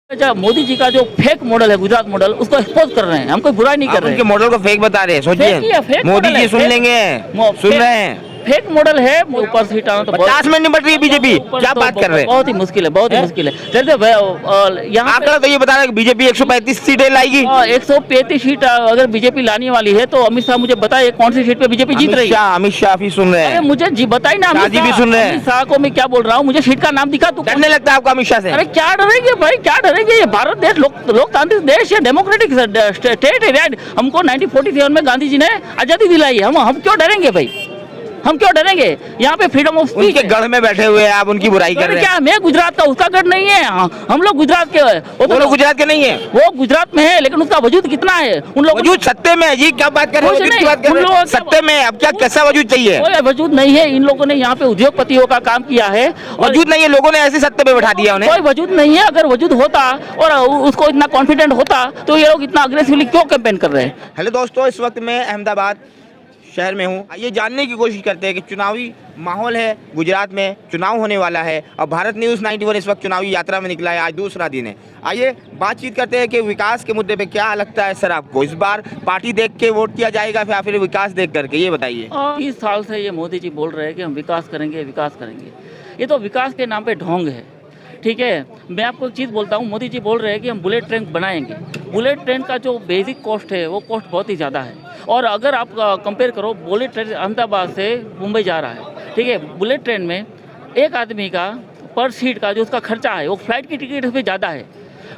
अच्छा, मोदी जी का जो फेक मॉडल है, गुजरात मॉडल, उसको एक्सपोज कर रहे हैं। हम कोई बुराई नहीं कर रहे उनके हैं। मॉडल को फेक बता रहे हैं। फेक ही है, सोचिए फेक मोदी मॉडल जी है, सुन फेक- लेंगे, सुन रहे हैं। फेक मॉडल है। ऊपर सीट आना तो 50 में निपट रही है बीजेपी, ऊपर क्या तो बात कर रहे हैं? बहुत ही मुश्किल है, बहुत ही मुश्किल है। जैसे यहाँ आंकड़ा तो ये बता रहा है कि बीजेपी 135 सीटें लाएगी। 135 सीट अगर बीजेपी लाने वाली है तो अमित शाह मुझे बताइए कौन सी सीट पे बीजेपी जीत रही है। अमित शाह भी सुन रहे अरे हैं, मुझे जी बताइए ना, शाह जी भी सुन रहे हैं। अमित शाह को मैं क्या बोल रहा हूँ, मुझे सीट का नाम दिखा तू। डरने लगता है आपको अमित शाह से? अरे क्या डरेंगे भाई, क्या डरेंगे? ये भारत देश लोकतांत्रिक देश है, डेमोक्रेटिक स्टेट है। राइट, हमको 1947 में गांधी जी ने आजादी दिलाई है। हम क्यों डरेंगे भाई, हम क्यों डरेंगे? यहाँ पे फ्रीडम ऑफ स्पीच उनके गढ़ में बैठे हुए हैं, आप उनकी बुराई कर रहे हैं। क्या मैं गुजरात का, उसका गढ़ नहीं है। हम लोग गुजरात के, वो लोग गुजरात के नहीं है, वो गुजरात में है, लेकिन उसका वजूद कितना है? उन लोगों वजूद सत्ते में है जी। क्या बात कर रहे कुछ हो? नहीं, किसकी बात कर उन रहे लोगों हैं? का- सत्ते में है, अब क्या कैसा वजूद चाहिए? कोई वजूद नहीं है। इन लोगों ने यहाँ पे उद्योगपतियों का काम किया है। और वजूद नहीं है, लोगों ने ऐसे सत्ते पे बैठा दिया उन्हें। कोई वजूद नहीं है। अगर वजूद होता और उसको इतना कॉन्फिडेंट होता तो ये लोग इतना अग्रेसिवली क्यों कैंपेन कर रहे हैं? हेलो दोस्तों, इस वक्त मैं अहमदाबाद शहर में हूँ। आइए जानने की कोशिश करते हैं कि चुनावी माहौल है गुजरात में, चुनाव होने वाला है और भारत न्यूज़ 91 इस वक्त चुनावी यात्रा में निकला है। आज दूसरा दिन है। आइए बातचीत करते हैं कि विकास के मुद्दे पे क्या लगता है सर आपको। इस बार पार्टी देख के वोट किया जाएगा या फिर विकास देख करके, ये बताइए। 30 साल से ये मोदी जी बोल रहे हैं कि हम विकास करेंगे, विकास करेंगे। ये तो विकास के नाम पे ढोंग है, ठीक है। मैं आपको एक चीज़ बोलता हूँ, मोदी जी बोल रहे हैं कि हम बुलेट ट्रेन बनाएंगे। बुलेट ट्रेन का जो बेसिक कॉस्ट है वो कॉस्ट बहुत ही ज़्यादा है। और अगर आप कंपेयर करो, बुलेट ट्रेन अहमदाबाद से मुंबई जा रहा है, ठीक है। बुलेट ट्रेन में एक आदमी का पर सीट का जो उसका खर्चा है वो फ्लाइट की टिकट से ज़्यादा है।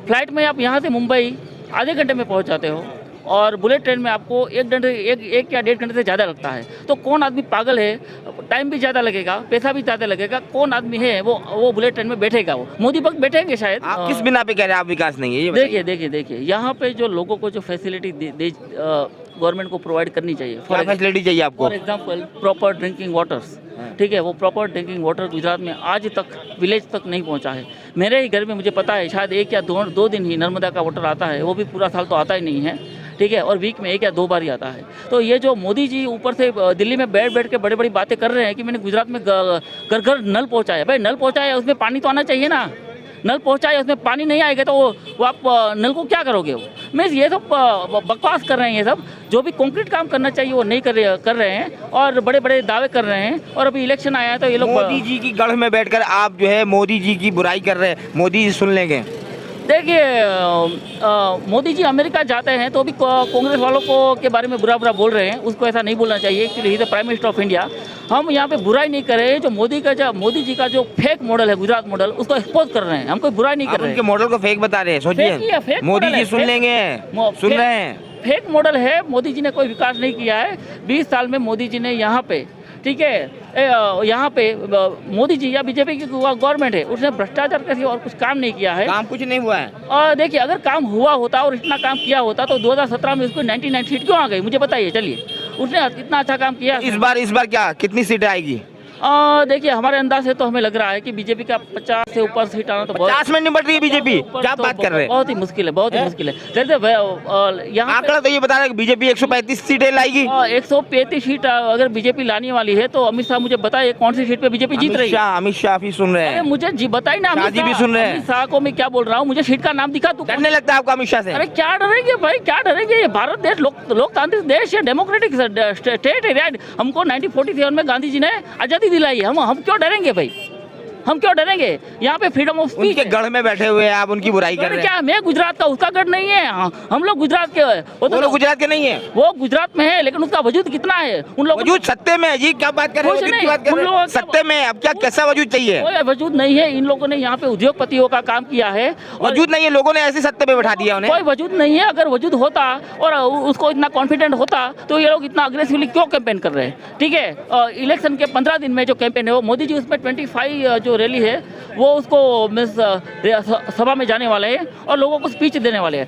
फ्लाइट में आप यहाँ से मुंबई आधे घंटे में पहुँच जाते हो और बुलेट ट्रेन में आपको एक या 1.5 घंटे से ज़्यादा लगता है। तो कौन आदमी पागल है, टाइम भी ज़्यादा लगेगा, पैसा भी ज़्यादा लगेगा, कौन आदमी है वो बुलेट ट्रेन में बैठेगा? वो मोदी वक्त बैठेंगे शायद। आप किस बिना पे कह रहे हैं आप विकास नहीं है, ये बताइए। देखिए यहाँ पे जो लोगों को जो फैसिलिटी गवर्नमेंट को प्रोवाइड करनी चाहिए। क्या फैसिलिटी चाहिए आपको? For example proper drinking waters, ठीक है। वो प्रॉपर ड्रिंकिंग वाटर गुजरात में आज तक विलेज तक नहीं पहुंचा है। मेरे ही घर में मुझे पता है शायद 1 या 2 दिन ही नर्मदा का वाटर आता है, वो भी पूरा साल तो आता ही नहीं है, ठीक है। और वीक में 1 या 2 बार ही आता है। तो ये जो मोदी जी ऊपर से दिल्ली में बैठ के बड़ी बड़ी बातें कर रहे हैं कि मैंने गुजरात में घर घर नल पहुँचाया। भाई नल पहुँचाया, उसमें पानी तो आना चाहिए ना। नल पहुँचाए, उसमें पानी नहीं आएगा तो वो आप नल को क्या करोगे? वो मीन्स ये सब बकवास कर रहे हैं। ये सब जो भी कॉन्क्रीट काम करना चाहिए वो नहीं कर रहे हैं और बड़े बड़े दावे कर रहे हैं। और अभी इलेक्शन आया है तो ये लोग मोदी जी की गढ़ में बैठकर आप जो है मोदी जी की बुराई कर रहे हैं। मोदी जी सुन लेंगे। देखिए, मोदी जी अमेरिका जाते हैं तो भी कांग्रेस वालों को के बारे में बुरा बोल रहे हैं। उसको ऐसा नहीं बोलना चाहिए। Actually he the prime minister of India. हम यहाँ पे बुराई नहीं कर रहे हैं। जो मोदी जी का जो फेक मॉडल है, गुजरात मॉडल, उसको एक्सपोज कर रहे हैं। हम कोई बुराई नहीं कर रहे हैं। उनके मॉडल को फेक बता रहे हैं। फेक ही है, सोचिए फेक मोदी मॉडल जी है, सुन फेक- लेंगे, सुन रहे हैं। फेक मॉडल है। मोदी जी ने कोई विकास नहीं किया है 20 साल में। मोदी जी ने यहाँ पे, ठीक है, यहाँ पे मोदी जी या बीजेपी की गवर्नमेंट है, उसने भ्रष्टाचार का और कुछ काम नहीं किया है। काम कुछ नहीं हुआ है। और देखिए, अगर काम हुआ होता और इतना काम किया होता तो 2017 में उसको 99 सीट क्यों आ गई? मुझे बताइए। चलिए, उसने इतना अच्छा काम किया। इस बार क्या कितनी सीटें आएगी? देखिए, हमारे अंदाज से तो हमें लग रहा है कि बीजेपी का 50 से ऊपर सीट आना तो 50 में निपट रही है बीजेपी, क्या बात कर रहे हैं? बहुत ही मुश्किल है, बहुत ही मुश्किल है। जैसे यहाँ आंकड़ा तो ये बता रहा है कि बीजेपी 135 सीटें लाएगी। 135 सीट अगर बीजेपी लाने वाली है तो अमित शाह मुझे बताइए कौन सी सीट पे बीजेपी जीत रही है? अमित शाह भी सुन रहे अरे हैं, मुझे जी बताइए ना, शाह जी भी सुन रहे हैं। अमित शाह को मैं क्या बोल रहा हूँ, मुझे सीट का नाम दिखा तू। डरने लगता है आपको अमित शाह से? अरे क्या डरेंगे भाई, क्या डरेंगे? ये भारत देश लोकतांत्रिक देश है, डेमोक्रेटिक स्टेट है। राइट, हमको 1947 में गांधी जी ने आजादी दिलाई है। हम क्यों डरेंगे भाई, हम क्यों डरेंगे? यहाँ पे फ्रीडम ऑफ स्पीच। उनके गढ़ में बैठे हुए हैं, आप उनकी बुराई कर रहे हैं। क्या मैं गुजरात का, उसका गढ़ नहीं है। हम लोग गुजरात के, वो लोग गुजरात के नहीं है, वो गुजरात में है, लेकिन उसका वजूद कितना है? उन लोगों वजूद सत्ते में है जी। क्या बात कर रहे कुछ हो? नहीं, किसकी बात कर उन रहे लोगों हैं? का- सत्ते में है, अब क्या कैसा वजूद चाहिए? कोई वजूद नहीं है। इन लोगों ने यहाँ पे उद्योगपतियों का काम किया है। वजूद नहीं है, लोगों ने ऐसे सत्ते पे बैठा दिया उन्हें। कोई वजूद नहीं है। अगर वजूद होता और उसको इतना कॉन्फिडेंट होता तो ये लोग इतना अग्रेसिवली क्यों कैंपेन कर रहे हैं? ठीक है, इलेक्शन के 15 दिन में जो कैंपेन है वो मोदी जी उसमें 25 जो रैली है वो उसको सभा में जाने वाले हैं और लोगों को स्पीच देने वाले हैं।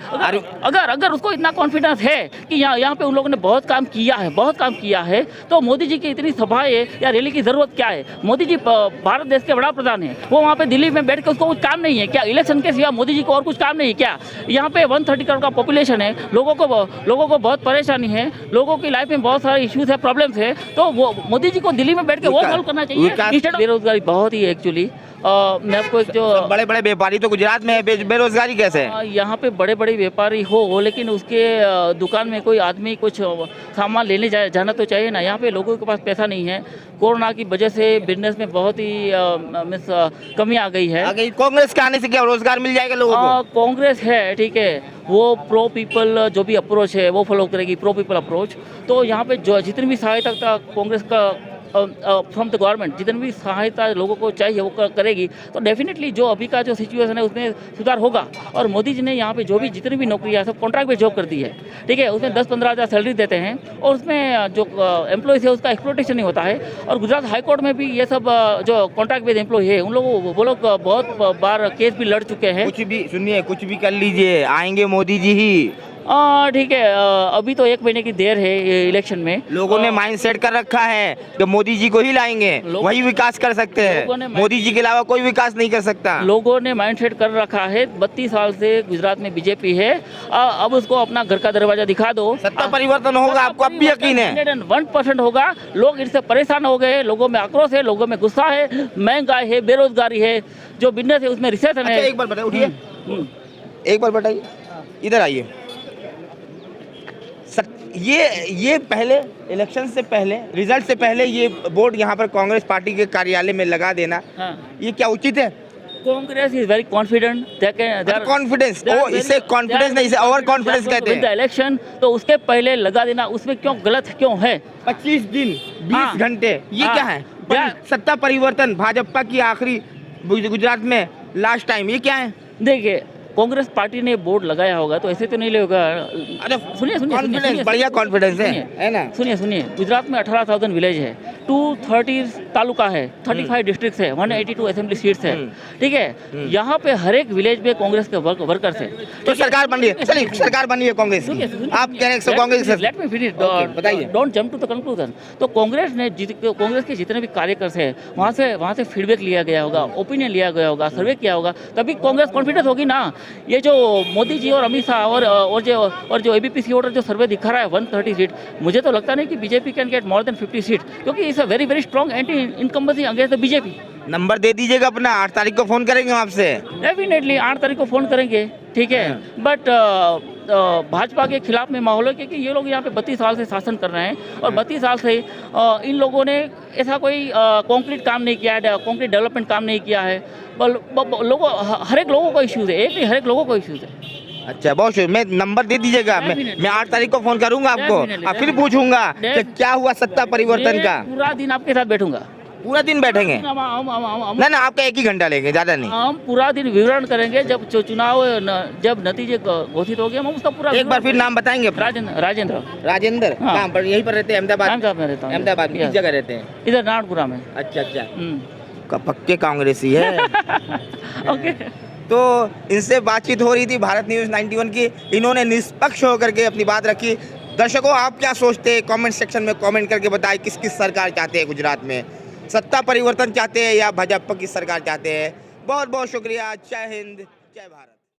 अगर उसको इतना कॉन्फिडेंस है कि यहाँ पे उन लोगों ने बहुत काम किया है, बहुत काम किया है, तो मोदी जी की इतनी सभाएं या रैली की जरूरत क्या है? मोदी जी भारत देश के बड़ा प्रधान है। वो वहाँ पे दिल्ली में बैठ के उसको कुछ काम नहीं है क्या? इलेक्शन के सिवा मोदी जी को और कुछ काम नहीं है क्या? यहाँ पे 130 करोड़ का पॉपुलेशन है। लोगों को बहुत परेशानी है, लोगों की लाइफ में बहुत सारे इश्यूज है, प्रॉब्लम्स है। तो वो मोदी जी को दिल्ली में बैठ के वो सॉल्व करना चाहिए। बेरोजगारी बहुत ही एक्चुअली मैं आपको एक जो बड़े बड़े व्यापारी तो गुजरात में है, बेरोजगारी कैसे है? यहाँ पे बड़े बड़े व्यापारी हो लेकिन उसके दुकान में कोई आदमी कुछ सामान लेने जाना तो चाहिए ना। यहाँ पे लोगों के पास पैसा नहीं है। कोरोना की वजह से बिजनेस में बहुत ही मीन्स कमी आ गई है। अगर कांग्रेस के आने से क्या रोजगार मिल जाएगा लोगों को? कांग्रेस है, ठीक है, वो प्रो पीपल जो भी अप्रोच है वो फॉलो करेगी, प्रो पीपल अप्रोच। तो यहाँ पे जो जितनी भी सहायता कांग्रेस का फ्रॉम द गवर्नमेंट जितनी भी सहायता लोगों को चाहिए वो करेगी, तो डेफिनेटली जो अभी का जो सिचुएशन है उसमें सुधार होगा। और मोदी जी ने यहाँ पे जो भी जितनी भी नौकरियाँ सब कॉन्ट्रैक्ट पे जॉब कर दी है, ठीक है, उसमें 10-15 हज़ार सैलरी देते हैं और उसमें जो एम्प्लॉयज़ है उसका एक्सप्लोटेशन नहीं होता है। और गुजरात हाई कोर्ट में भी ये सब जो कॉन्ट्रैक्ट बेस्ड एम्प्लॉय है उन लोगों वो लोग बहुत बार केस भी लड़ चुके हैं। कुछ भी सुनिए, कुछ भी कर लीजिए, आएंगे मोदी जी ही। ठीक है, अभी तो 1 महीने की देर है इलेक्शन में। लोगों ने माइंड सेट कर रखा है कि मोदी जी को ही लाएंगे, वही विकास कर सकते हैं, मोदी जी के अलावा कोई विकास नहीं कर सकता। लोगों ने माइंड सेट कर रखा है। 32 साल से गुजरात में बीजेपी है, अब उसको अपना घर का दरवाजा दिखा दो। सत्ता परिवर्तन होगा, आपको अब भी यकीन है? 101% होगा। लोग इससे परेशान हो गए, लोगों में आक्रोश है, लोगों में गुस्सा है, महंगाई है, बेरोजगारी है, जो बिजनेस है उसमें रिसेशन है। एक बार बताइए, उठिए, एक बार बताइए, इधर आइए। ये पहले इलेक्शन से पहले, रिजल्ट से पहले ये बोर्ड यहाँ पर कांग्रेस पार्टी के कार्यालय में लगा देना, ये क्या उचित है? Congress is very confident, confidence, इसे कॉन्फिडेंस नहीं, इसे ओवर कॉन्फिडेंस कहते हैं। इलेक्शन तो उसके पहले लगा देना, उसमें क्यों गलत क्यों है? 25 दिन 20 घंटे, ये क्या है? सत्ता परिवर्तन, भाजपा की आखिरी गुजरात में लास्ट टाइम, ये क्या है? देखिए, कांग्रेस पार्टी ने बोर्ड लगाया होगा तो ऐसे तो नहीं होगा। अरे सुनिए, बढ़िया कॉन्फिडेंस है ना? सुनिए, गुजरात में 18,000 विलेज है, 230 तालुका है, 35 डिस्ट्रिक्ट है, 182 असेंबली सीट्स है, ठीक है। यहाँ पे हर एक विलेज में कांग्रेस के वर्कर्स है। तो सरकार बन रही है, चलिए सरकार बनी है कांग्रेस की, आप कह रहे हैं कांग्रेस? लेट मी फिनिश, बताइए, don't jump to the conclusion. तो कांग्रेस के जितने भी कार्यकर्ता है वहाँ से फीडबैक लिया गया होगा, ओपिनियन लिया गया होगा, सर्वे किया होगा, तभी कांग्रेस कॉन्फिडेंस होगी ना। ये जो मोदी जी और अमित शाह और जो एबीपी ऑर्डर जो सर्वे दिखा रहा है 130 सीट, मुझे तो लगता नहीं कि BJP can get more than 50 seat, क्योंकि it's a very very strong anti incumbency against the BJP. Number दे दीजिएगा अपना, 8 तारीख को फोन करेंगे आपसे। डेफिनेटली 8 तारीख को फोन करेंगे, ठीक है। बट भाजपा के खिलाफ में माहौल है, क्योंकि ये लोग यहाँ पे 32 साल से शासन कर रहे हैं और 32 साल से इन लोगों ने ऐसा कोई कॉन्क्रीट काम नहीं किया है, कॉन्क्रीट डेवलपमेंट काम नहीं किया है। लोगों हर एक लोगों को इश्यूज है, एक नहीं हर एक लोगों को इश्यूज है। अच्छा, बहुत शुक्रिया। मैं नंबर दे दीजिएगा, मैं 8 तारीख को फोन करूंगा आपको और फिर पूछूंगा कि क्या हुआ सत्ता परिवर्तन का। पूरा दिन आपके साथ बैठूंगा, पूरा दिन बैठेंगे? ना आपका 1 ही घंटा लेंगे, ज्यादा नहीं। हम पूरा दिन विवरण करेंगे, जब चुनाव जब नतीजे घोषित हो गए हम उसका पूरा। एक बार फिर नाम बताएंगे? राजेंद्र। कहाँ पर? यहीं पर रहते हैं? अहमदाबाद में रहता हूँ। अहमदाबाद में किस जगह रहते हैं? इधर नारायणपुरा में। अच्छा, पक्के कांग्रेसी है। ओके। तो इनसे बातचीत हो रही थी भारत न्यूज़ 91 की, इन्होंने निष्पक्ष होकर के अपनी बात रखी। दर्शकों, आप क्या सोचते हैं? कमेंट सेक्शन में कमेंट करके बताएं, किस किस सरकार चाहते हैं गुजरात में, सत्ता परिवर्तन चाहते हैं या भाजपा की सरकार चाहते हैं। बहुत बहुत शुक्रिया। जय हिंद, जय भारत।